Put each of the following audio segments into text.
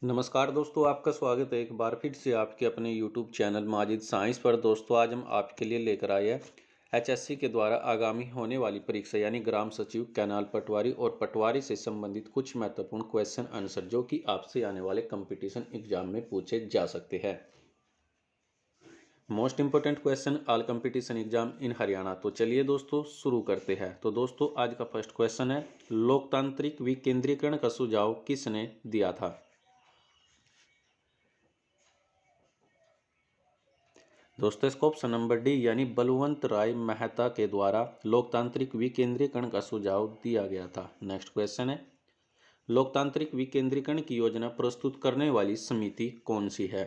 नमस्कार दोस्तों, आपका स्वागत है एक बार फिर से आपके अपने YouTube चैनल माजिद साइंस पर। दोस्तों, आज हम आपके लिए लेकर आए हैं HSC के द्वारा आगामी होने वाली परीक्षा यानी ग्राम सचिव, कैनाल पटवारी और पटवारी से संबंधित कुछ महत्वपूर्ण क्वेश्चन आंसर जो कि आपसे आने वाले कंपटीशन एग्जाम में पूछे जा सकते हैं। Most important question all competition exam in Haryana. तो चलिए दोस्तों शुरू करते हैं। तो दोस्तों, आज का फर्स्ट क्वेश्चन है, लोकतांत्रिक विकेंद्रीकरण का सुझाव किसने दिया था? दोस्तों, इसको ऑप्शन नंबर डी यानी बलवंत राय मेहता के द्वारा लोकतांत्रिक विकेंद्रीकरण का सुझाव दिया गया था। नेक्स्ट क्वेश्चन है, लोकतांत्रिक विकेंद्रीकरण की योजना प्रस्तुत करने वाली समिति कौन सी है?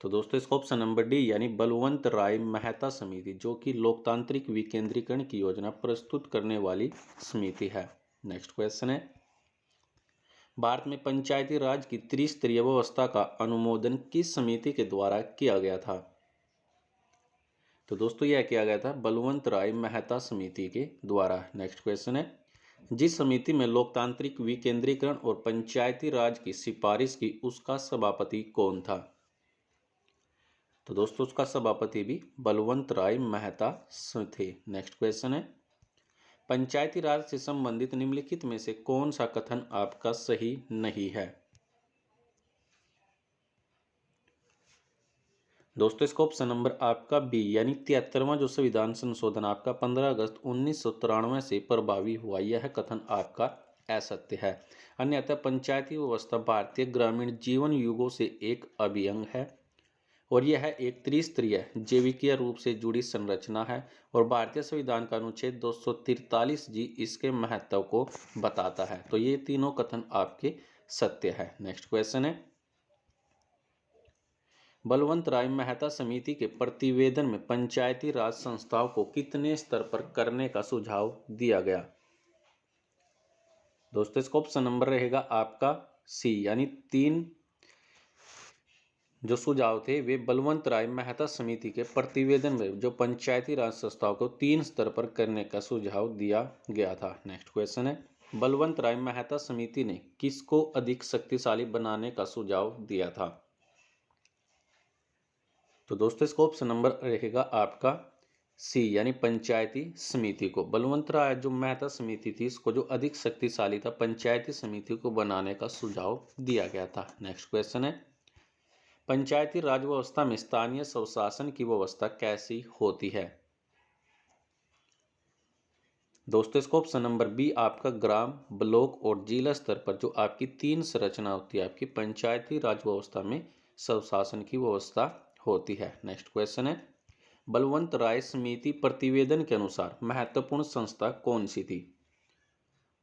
तो दोस्तों, इसको ऑप्शन नंबर डी यानी बलवंत राय मेहता समिति जो कि लोकतांत्रिक विकेंद्रीकरण की योजना प्रस्तुत करने वाली समिति है। नेक्स्ट क्वेश्चन है, भारत में पंचायती राज की त्रिस्तरीय व्यवस्था का अनुमोदन किस समिति के द्वारा किया गया था? तो दोस्तों, यह किया गया था बलवंत राय मेहता समिति के द्वारा। नेक्स्ट क्वेश्चन है, जिस समिति में लोकतांत्रिक विकेंद्रीकरण और पंचायती राज की सिफारिश की उसका सभापति कौन था? तो दोस्तों, उसका सभापति भी बलवंत राय मेहता थे। नेक्स्ट क्वेश्चन है, पंचायती राज से संबंधित निम्नलिखित में से कौन सा कथन आपका सही नहीं है? दोस्तों, इसका ऑप्शन नंबर आपका बी यानी 73वां जो संविधान संशोधन आपका 15 अगस्त 1993 से प्रभावी हुआ, यह कथन आपका असत्य है। अन्यथा पंचायती व्यवस्था भारतीय ग्रामीण जीवन युगों से एक अभिन्न है और यह एक त्रिस्तरीय जैविकीय रूप से जुड़ी संरचना है और भारतीय संविधान का अनुच्छेद 243 जी इसके महत्व को बताता है। तो ये तीनों कथन आपके सत्य है। नेक्स्ट क्वेश्चन है, बलवंत राय मेहता समिति के प्रतिवेदन में पंचायती राज संस्थाओं को कितने स्तर पर करने का सुझाव दिया गया? दोस्तों, इसका ऑप्शन नंबर रहेगा आपका सी यानी 3 जो सुझाव थे वे बलवंत राय मेहता समिति के प्रतिवेदन में जो पंचायती राज संस्थाओं को 3 स्तर पर करने का सुझाव दिया गया था। नेक्स्ट क्वेश्चन है, बलवंत राय मेहता समिति ने किसको अधिक शक्तिशाली बनाने का सुझाव दिया था? तो दोस्तों, इसका ऑप्शन नंबर रहेगा आपका सी यानी पंचायती समिति को। बलवंत राय जो मेहता समिति थी इसको जो अधिक शक्तिशाली था पंचायती समिति को बनाने का सुझाव दिया गया था। नेक्स्ट क्वेश्चन है, पंचायती राज व्यवस्था में स्थानीय स्वशासन की व्यवस्था कैसी होती है? दोस्तों, इसको ऑप्शन नंबर बी आपका ग्राम, ब्लॉक और जिला स्तर पर जो आपकी 3 संरचना होती है आपकी पंचायती राज व्यवस्था में स्वशासन की व्यवस्था होती है। नेक्स्ट क्वेश्चन है, बलवंत राय समिति प्रतिवेदन के अनुसार महत्वपूर्ण संस्था कौन सी थी?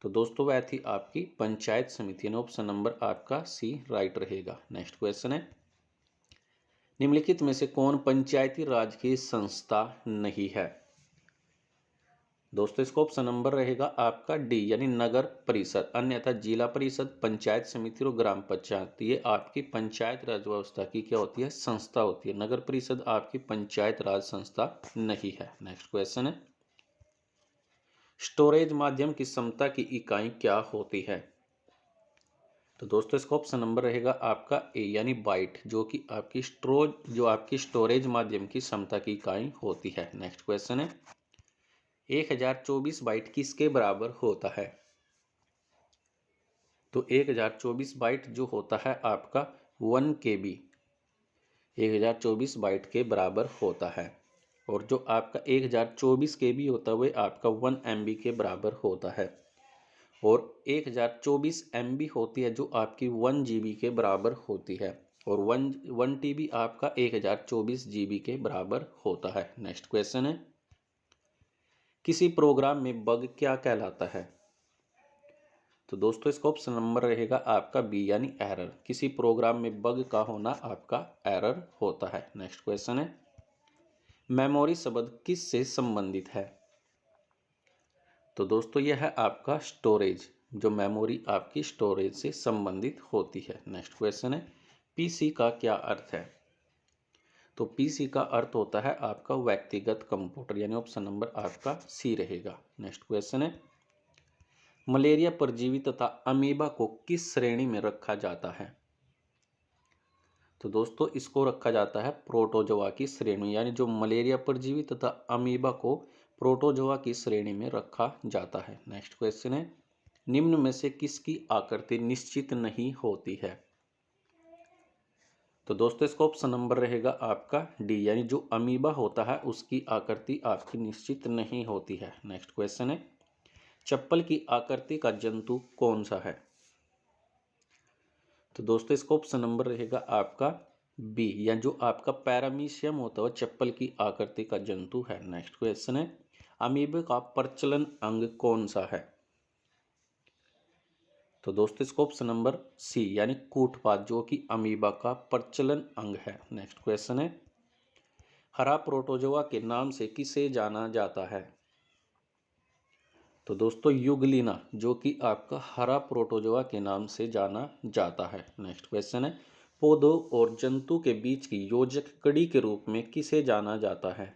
तो दोस्तों, वह थी आपकी पंचायत समिति। ऑप्शन नंबर आपका सी राइट रहेगा। नेक्स्ट क्वेश्चन है, निम्नलिखित में से कौन पंचायती राज की संस्था नहीं है? दोस्तों, इसका ऑप्शन नंबर रहेगा आपका डी यानी नगर परिषद। अन्यथा जिला परिषद, पंचायत समिति और ग्राम पंचायत ये आपकी पंचायत राज व्यवस्था की क्या होती है? संस्था होती है। नगर परिषद आपकी पंचायत राज संस्था नहीं है। नेक्स्ट क्वेश्चन है, स्टोरेज माध्यम की क्षमता की इकाई क्या होती है? तो दोस्तों, इसका ऑप्शन नंबर रहेगा आपका ए यानी बाइट जो कि आपकी स्टोरेज माध्यम की क्षमता की इकाई होती है। नेक्स्ट क्वेश्चन है, 1024 बाइट किसके बराबर होता है? तो 1024 बाइट जो होता है आपका 1 KB 1024 बाइट के बराबर होता है और जो आपका 1024 KB होता है वह आपका 1 MB के बराबर होता है और 1024 MB होती है जो आपकी 1 GB के बराबर होती है और 1 TB आपका 1024 GB के बराबर होता है। नेक्स्ट क्वेश्चन है, किसी प्रोग्राम में बग क्या कहलाता है? तो दोस्तों, इसका ऑप्शन नंबर रहेगा आपका बी यानी एरर। किसी प्रोग्राम में बग का होना आपका एरर होता है। नेक्स्ट क्वेश्चन है, मेमोरी शब्द किस से संबंधित है? तो दोस्तों, यह है आपका स्टोरेज जो मेमोरी आपकी स्टोरेज से संबंधित होती है। नेक्स्ट क्वेश्चन है, पीसी का क्या अर्थ है? तो पीसी का अर्थ होता है आपका व्यक्तिगत कंप्यूटर यानी ऑप्शन नंबर आपका सी रहेगा। नेक्स्ट क्वेश्चन है, मलेरिया परजीवी तथा अमीबा को किस श्रेणी में रखा जाता है? तो दोस्तों इसको रखा जाता है प्रोटोजोआ की श्रेणी, यानी जो मलेरिया परजीवी तथा अमीबा को प्रोटोजोआ की श्रेणी में रखा जाता है। नेक्स्ट क्वेश्चन है, निम्न में से किसकी आकृति निश्चित नहीं होती है? तो दोस्तों इसका ऑप्शन नंबर रहेगा आपका डी, यानी जो अमीबा होता है उसकी आकृति आपकी निश्चित नहीं होती है। नेक्स्ट क्वेश्चन है, चप्पल की आकृति का जंतु कौन सा है? तो दोस्तों इसका ऑप्शन नंबर रहेगा आपका बी, या जो आपका पैरामीशियम होता है चप्पल की आकृति का जंतु है। नेक्स्ट क्वेश्चन है, अमीबे का प्रचलन अंग कौन सा है? तो दोस्तों इसका ऑप्शन नंबर सी, यानी कूटपाद, जो कि अमीबा का प्रचलन अंग है। नेक्स्ट क्वेश्चन है, हरा प्रोटोजोआ के नाम से किसे जाना जाता है? तो दोस्तों यूग्लिना, जो कि आपका हरा प्रोटोजोआ के नाम से जाना जाता है। नेक्स्ट क्वेश्चन है, पौधों और जंतु के बीच की योजक कड़ी के रूप में किसे जाना जाता है?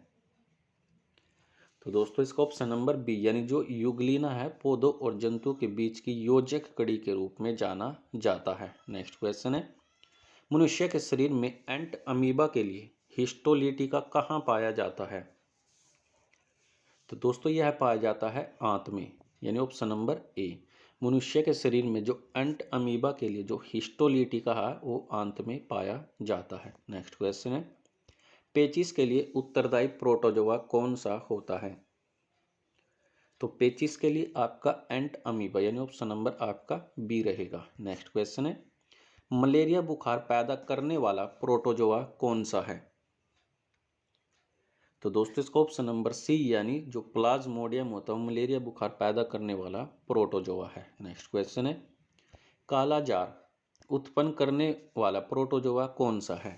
तो दोस्तों इसका ऑप्शन नंबर बी, यानी जो यूग्लिना है पौधों और जंतु के बीच की योजक कड़ी के रूप में जाना जाता है। नेक्स्ट क्वेश्चन है, मनुष्य के शरीर में एंट अमीबा के लिए हिस्टोलिटिका कहाँ पाया जाता है? तो दोस्तों यह पाया जाता है आंत में, यानी ऑप्शन नंबर ए। मनुष्य के शरीर में जो एंट अमीबा के लिए जो हिस्टोलिटिका है वो आंत में पाया जाता है। नेक्स्ट क्वेश्चन है, पेचिस के लिए उत्तरदायी प्रोटोजोआ कौन सा होता है? तो पेचिस के लिए आपका एंट अमीबा, यानी ऑप्शन नंबर आपका बी रहेगा। नेक्स्ट क्वेश्चन है, मलेरिया बुखार पैदा करने वाला प्रोटोजोआ कौन सा है? तो दोस्तों इसका ऑप्शन नंबर सी, यानी जो प्लाज्मोडियम होता है मलेरिया बुखार पैदा करने वाला प्रोटोजोआ है। नेक्स्ट क्वेश्चन है, काला जार उत्पन्न करने वाला प्रोटोजोआ कौन सा है?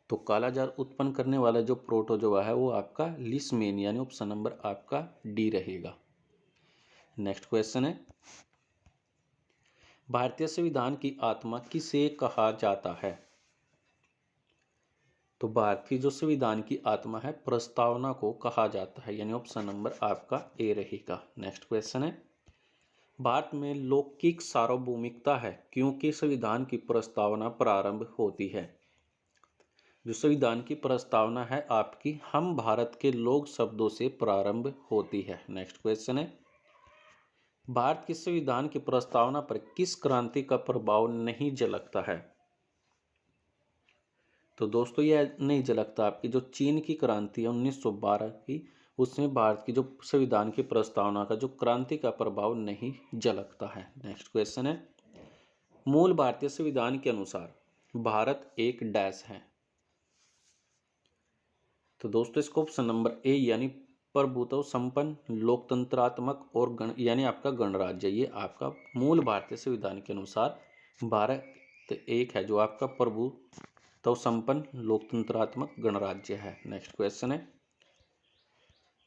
तो काला जार उत्पन्न करने वाला जो प्रोटोजोआ है वो आपका लिस्मेन, यानी ऑप्शन नंबर आपका डी रहेगा। नेक्स्ट क्वेश्चन है, भारतीय संविधान की आत्मा किसे कहा जाता है? तो भारतीय जो संविधान की आत्मा है प्रस्तावना को कहा जाता है, यानी ऑप्शन नंबर आपका ए रहेगा। नेक्स्ट क्वेश्चन है, भारत में लौकिक सार्वभौमिकता है क्योंकि संविधान की प्रस्तावना प्रारंभ होती है। जो संविधान की प्रस्तावना है आपकी हम भारत के लोग शब्दों से प्रारंभ होती है। नेक्स्ट क्वेश्चन है, भारत के संविधान की प्रस्तावना पर किस क्रांति का प्रभाव नहीं झलकता है? तो दोस्तों यह नहीं झलकता आपकी जो चीन की क्रांति है 1912 की, उसमें भारत की जो संविधान की प्रस्तावना का जो क्रांति का प्रभाव नहीं झलकता है। नेक्स्ट क्वेश्चन है, मूल भारतीय संविधान के अनुसार भारत एक डैश है। तो दोस्तों इसको ऑप्शन नंबर ए, यानी प्रभुत्व संपन्न लोकतंत्रात्मक और यानी आपका गणराज्य, ये आपका मूल भारतीय संविधान के अनुसार भारत एक है जो आपका प्रभुत्व संपन्न लोकतंत्रात्मक गणराज्य है। नेक्स्ट क्वेश्चन है,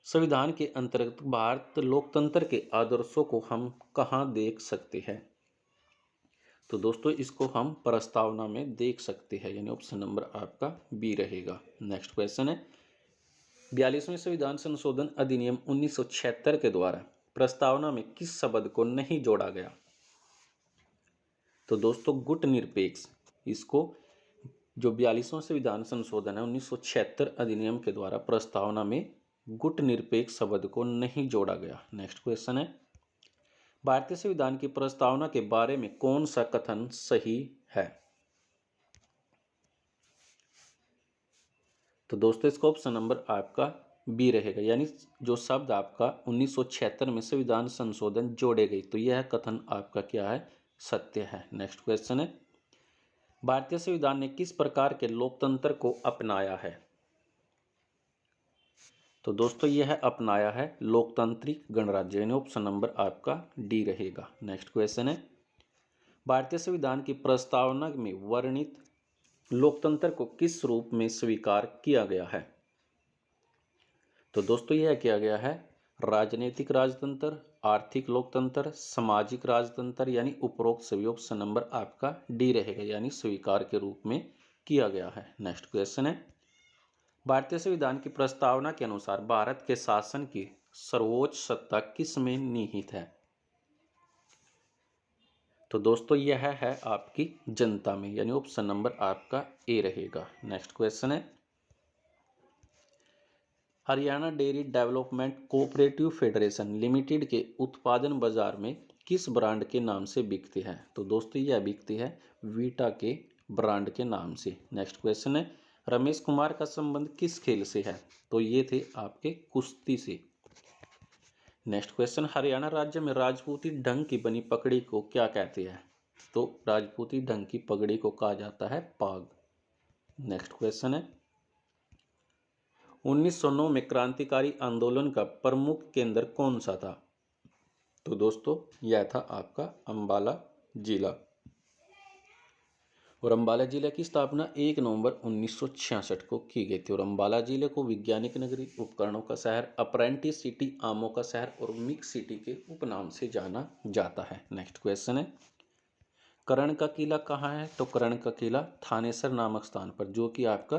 संविधान के अंतर्गत भारत लोकतंत्र के आदर्शों को हम कहाँ देख सकते हैं? तो दोस्तों इसको हम प्रस्तावना में देख सकते हैं, यानी ऑप्शन नंबर आपका बी रहेगा। नेक्स्ट क्वेश्चन है, 42वें संविधान संशोधन अधिनियम 1976 के द्वारा प्रस्तावना में किस शब्द को नहीं जोड़ा गया? तो दोस्तों गुट निरपेक्ष, इसको जो 42वां संविधान संशोधन है 1976 अधिनियम के द्वारा प्रस्तावना में गुट निरपेक्ष शब्द को नहीं जोड़ा गया। नेक्स्ट क्वेश्चन है, भारतीय संविधान की प्रस्तावना के बारे में कौन सा कथन सही है? तो दोस्तों इसका ऑप्शन नंबर आपका बी रहेगा, यानी जो शब्द आपका 1976 में संविधान संशोधन जोड़े गए तो यह कथन आपका क्या है? सत्य है। नेक्स्ट क्वेश्चन है, भारतीय संविधान ने किस प्रकार के लोकतंत्र को अपनाया है? तो दोस्तों यह अपनाया है लोकतांत्रिक गणराज्य, यानी ऑप्शन नंबर आपका डी रहेगा। नेक्स्ट क्वेश्चन है, भारतीय संविधान की प्रस्तावना में वर्णित लोकतंत्र को किस रूप में स्वीकार किया गया है? तो दोस्तों यह किया गया है राजनीतिक राजतंत्र, आर्थिक लोकतंत्र, सामाजिक राजतंत्र, यानी उपरोक्त सभी ऑप्शन नंबर आपका डी रहेगा, यानी स्वीकार के रूप में किया गया है। नेक्स्ट क्वेश्चन है, भारतीय संविधान की प्रस्तावना के अनुसार भारत के शासन की सर्वोच्च सत्ता किस में निहित है? तो दोस्तों यह है आपकी जनता में, यानी ऑप्शन नंबर आपका ए रहेगा। नेक्स्ट क्वेश्चन है, Haryana dairy development cooperative federation limited के उत्पादन बाजार में किस ब्रांड के नाम से बिकते हैं? तो दोस्तों यह बिकती है वीटा के ब्रांड के नाम से। नेक्स्ट क्वेश्चन है, रमेश कुमार का संबंध किस खेल से है? तो ये थे आपके कुश्ती से। नेक्स्ट क्वेश्चन, हरियाणा राज्य में राजपूती ढंग की बनी पगड़ी को क्या कहते हैं? तो राजपूती ढंग की पगड़ी को कहा जाता है पाग। नेक्स्ट क्वेश्चन है, 1909 में क्रांतिकारी आंदोलन का प्रमुख केंद्र कौन सा था? तो दोस्तों यह था आपका अंबाला जिला। और अंबाला जिले की स्थापना 1 नवंबर 1966 को की गई थी। और अंबाला जिले को वैज्ञानिक नगरी, उपकरणों का शहर, अप्रेंटिस सिटी, आमों का शहर और मिक्स सिटी के उपनाम से जाना जाता है। नेक्स्ट क्वेश्चन है, कर्ण का किला कहाँ है? तो कर्ण का किला थानेसर नामक स्थान पर, जो कि आपका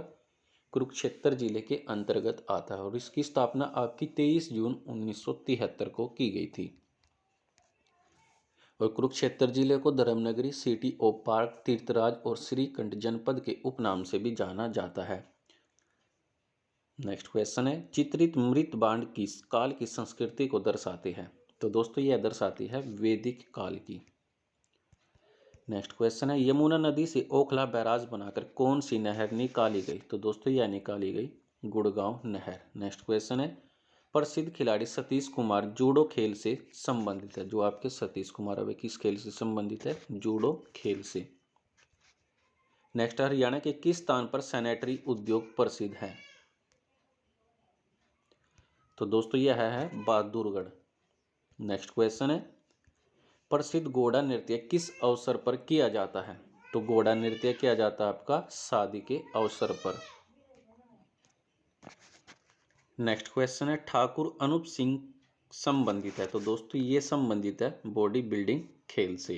कुरुक्षेत्र जिले के अंतर्गत आता है। और इसकी स्थापना आपकी 23 जून 1973 को की गई थी। और कुरुक्षेत्र जिले को धर्मनगरी, सिटी ऑफ पार्क, तीर्थराज और श्रीकंठ जनपद के उपनाम से भी जाना जाता है। नेक्स्ट क्वेश्चन है, चित्रित मृत बाण किस काल की संस्कृति को दर्शाते हैं? तो दोस्तों यह दर्शाती है वैदिक काल की। नेक्स्ट क्वेश्चन है, यमुना नदी से ओखला बैराज बनाकर कौन सी नहर निकाली गई? तो दोस्तों यह निकाली गई गुड़गांव नहर। नेक्स्ट क्वेश्चन है, प्रसिद्ध खिलाड़ी सतीश कुमार जूडो खेल से संबंधित है। जो आपके सतीश कुमार अब किस खेल से संबंधित है? जूडो खेल से। नेक्स्ट, हरियाणा के किस स्थान पर सैनिटरी उद्योग प्रसिद्ध है? तो दोस्तों यह है बहादुरगढ़। नेक्स्ट क्वेश्चन है, प्रसिद्ध घोड़ा नृत्य किस अवसर पर किया जाता है? तो घोड़ा नृत्य किया जाता है आपका शादी के अवसर पर। नेक्स्ट क्वेश्चन है, ठाकुर अनूप सिंह संबंधित है? तो दोस्तों ये संबंधित है बॉडी बिल्डिंग खेल से।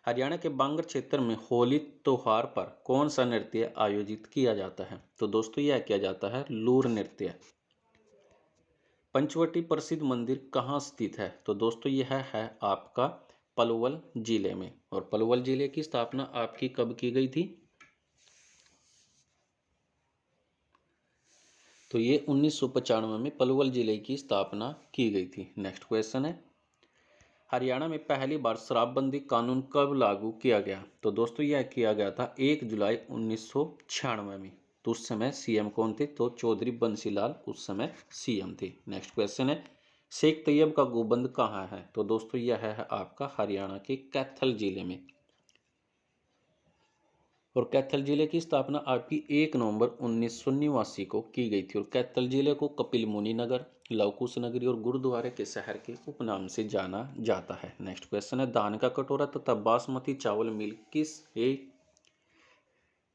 हरियाणा के बांगर क्षेत्र में होली त्योहार पर कौन सा नृत्य आयोजित किया जाता है? तो दोस्तों यह किया जाता है लूर नृत्य। पंचवटी प्रसिद्ध मंदिर कहाँ स्थित है? तो दोस्तों यह है आपका पलवल जिले में। और पलवल जिले की स्थापना आपकी कब की गई थी? तो ये 1995 में पलवल जिले की स्थापना की गई थी। नेक्स्ट क्वेश्चन है, हरियाणा में पहली बार शराबबंदी कानून कब लागू किया गया? तो दोस्तों यह किया गया था 1 जुलाई 1996 में। तो उस समय सीएम कौन थे? तो चौधरी बंसीलाल उस समय सीएम थे। नेक्स्ट क्वेश्चन है, शेख तैयब का गोबंद कहाँ है? तो दोस्तों यह है आपका हरियाणा के कैथल जिले में। और कैथल जिले की स्थापना आपकी 1 नवंबर 1989 को की गई थी। और कैथल जिले को कपिल मुनि नगर, लवकुश नगरी और गुरुद्वारे के शहर के उपनाम से जाना जाता है। नेक्स्ट क्वेश्चन है, धान का कटोरा तथा बासमती चावल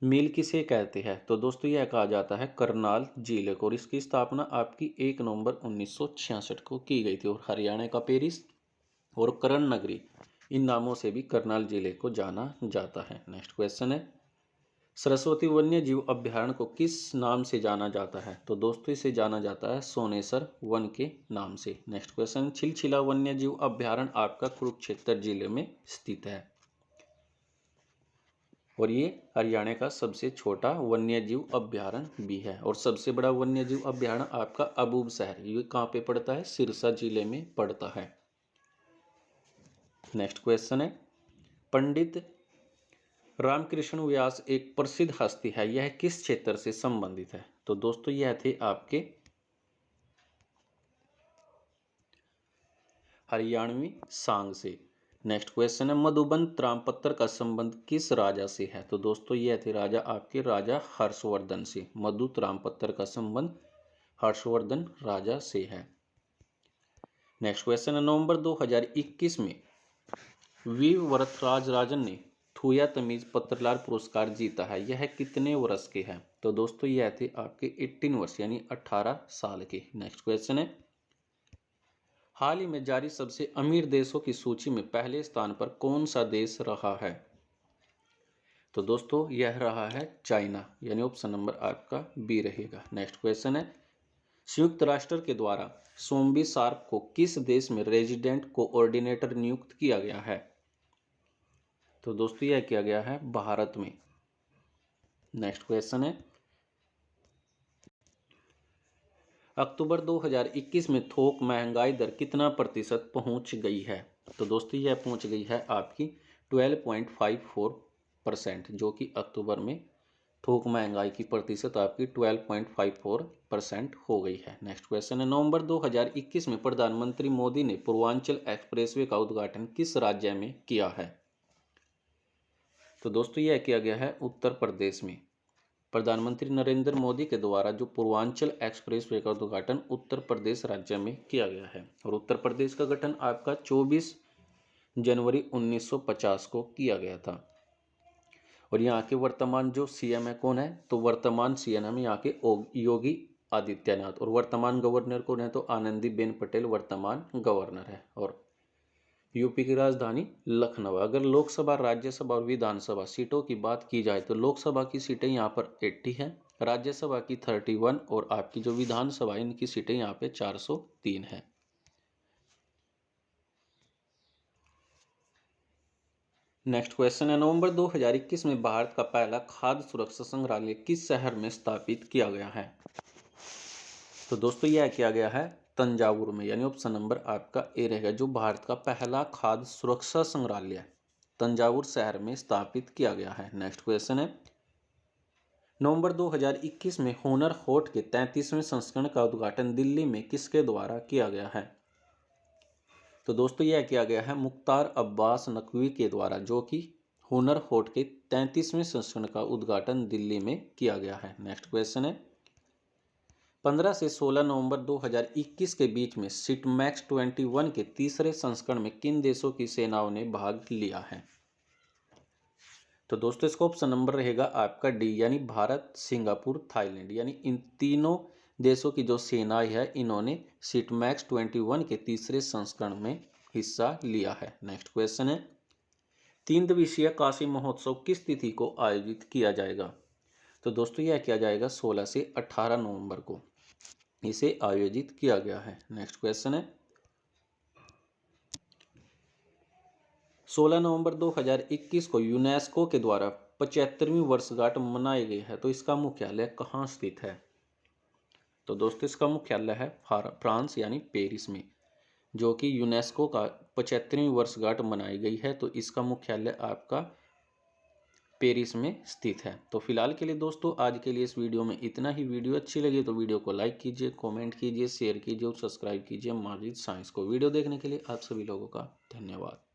मिल किसे कहते हैं? तो दोस्तों यह कहा जाता है करनाल जिले को। और इसकी स्थापना आपकी 1 नवंबर 1966 को की गई थी। और हरियाणा का पेरिस और करण नगरी, इन नामों से भी करनाल जिले को जाना जाता है। नेक्स्ट क्वेश्चन है, सरस्वती वन्य जीव अभ्यारण्य को किस नाम से जाना जाता है? तो दोस्तों इसे जाना जाता है सोनेसर वन के नाम से। नेक्स्ट क्वेश्चन, छिलछिला वन्य जीव अभ्यारण्य आपका कुरुक्षेत्र जिले में स्थित है। और ये हरियाणा का सबसे छोटा वन्य जीव अभ्यारण्य भी है। और सबसे बड़ा वन्य जीव अभ्यारण्य आपका अबूब शहर, ये कहाँ पे पड़ता है? सिरसा जिले में पड़ता है। नेक्स्ट क्वेश्चन है, पंडित रामकृष्ण व्यास एक प्रसिद्ध हस्ती है, यह किस क्षेत्र से संबंधित है? तो दोस्तों यह थे आपके हरियाणवी सांग से। नेक्स्ट क्वेश्चन है, मधुबन त्रामपत्र का संबंध किस राजा से है? तो दोस्तों यह थे राजा आपके राजा हर्षवर्धन से। मधु त्रामपत्र का संबंध हर्षवर्धन राजा से है। नेक्स्ट क्वेश्चन है, नवंबर 2021 में वीर वरदराज राजन ने थूया तमीज पत्रलार पुरस्कार जीता है, यह कितने वर्ष के हैं? तो दोस्तों यह थे आपके 18 वर्ष यानी 18 साल के। नेक्स्ट क्वेश्चन है, हाल ही में जारी सबसे अमीर देशों की सूची में पहले स्थान पर कौन सा देश रहा है? तो दोस्तों यह रहा है चाइना, यानी ऑप्शन नंबर आपका बी रहेगा। नेक्स्ट क्वेश्चन है, संयुक्त राष्ट्र के द्वारा सोम्बी शार्प को किस देश में रेजिडेंट कोऑर्डिनेटर नियुक्त किया गया है? तो दोस्तों यह किया गया है भारत में। नेक्स्ट क्वेश्चन है, अक्टूबर 2021 में थोक महंगाई दर कितना प्रतिशत पहुंच गई है? तो दोस्तों यह पहुंच गई है आपकी 12.54%, जो कि अक्टूबर में थोक महंगाई की प्रतिशत आपकी 12.54% हो गई है। नेक्स्ट क्वेश्चन है, नवंबर 2021 में प्रधानमंत्री मोदी ने पूर्वांचल एक्सप्रेसवे का उद्घाटन किस राज्य में किया है? तो दोस्तों यह किया गया है उत्तर प्रदेश में। प्रधानमंत्री नरेंद्र मोदी के द्वारा जो पूर्वांचल एक्सप्रेसवे का उद्घाटन उत्तर प्रदेश राज्य में किया गया है। और उत्तर प्रदेश का गठन आपका 24 जनवरी 1950 को किया गया था। और यहाँ के वर्तमान जो सीएम है कौन है? तो वर्तमान सीएम यहाँ के योगी आदित्यनाथ। और वर्तमान गवर्नर कौन है? तो आनंदीबेन पटेल वर्तमान गवर्नर है। और यूपी की राजधानी लखनऊ। अगर लोकसभा, राज्यसभा और विधानसभा सीटों की बात की जाए तो लोकसभा की सीटें यहाँ पर 80 हैं, राज्यसभा की 31 और आपकी जो विधानसभा इनकी सीटें यहाँ पे 403 है। नेक्स्ट क्वेश्चन है, नवंबर 2021 में भारत का पहला खाद्य सुरक्षा संग्रहालय किस शहर में स्थापित किया गया है? तो दोस्तों यह किया गया है तंजावुर में, यानी ऑप्शन नंबर आपका ए रहेगा। जो भारत का पहला खाद्य सुरक्षा संग्रहालय तंजावुर शहर में स्थापित किया गया है। नेक्स्ट क्वेश्चन है, नवंबर 2021 में हुनर हाट के 33वें संस्करण का उद्घाटन दिल्ली में किसके द्वारा किया गया है? तो दोस्तों यह किया गया है मुख्तार अब्बास नकवी के द्वारा, जो कि हुनर हाट के 33वें संस्करण का उद्घाटन दिल्ली में किया गया है। नेक्स्ट क्वेश्चन है, 15 से 16 नवंबर 2021 के बीच में सिटमैक्स 21 के तीसरे संस्करण में किन देशों की सेनाओं ने भाग लिया है? तो दोस्तों इसका ऑप्शन नंबर रहेगा आपका डी, यानी भारत, सिंगापुर, थाईलैंड। यानी इन तीनों देशों की जो सेनाएं है इन्होंने सिटमैक्स 21 के तीसरे संस्करण में हिस्सा लिया है। नेक्स्ट क्वेश्चन है, 3 दिवसीय काशी महोत्सव किस तिथि को आयोजित किया जाएगा? तो दोस्तों यह किया जाएगा 16 से 18 नवंबर को इसे आयोजित किया गया है। नेक्स्ट क्वेश्चन है, 16 नवंबर 2021 को यूनेस्को के द्वारा 75वीं वर्षगांठ मनाई गई है, तो इसका मुख्यालय कहाँ स्थित है? तो दोस्तों इसका मुख्यालय है फ्रांस यानी पेरिस में, जो कि यूनेस्को का 75वीं वर्षगांठ मनाई गई है, तो इसका मुख्यालय आपका पेरिस में स्थित है। तो फिलहाल के लिए दोस्तों आज के लिए इस वीडियो में इतना ही। वीडियो अच्छी लगी तो वीडियो को लाइक कीजिए, कमेंट कीजिए, शेयर कीजिए और सब्सक्राइब कीजिए माजिद साइंस को। वीडियो देखने के लिए आप सभी लोगों का धन्यवाद।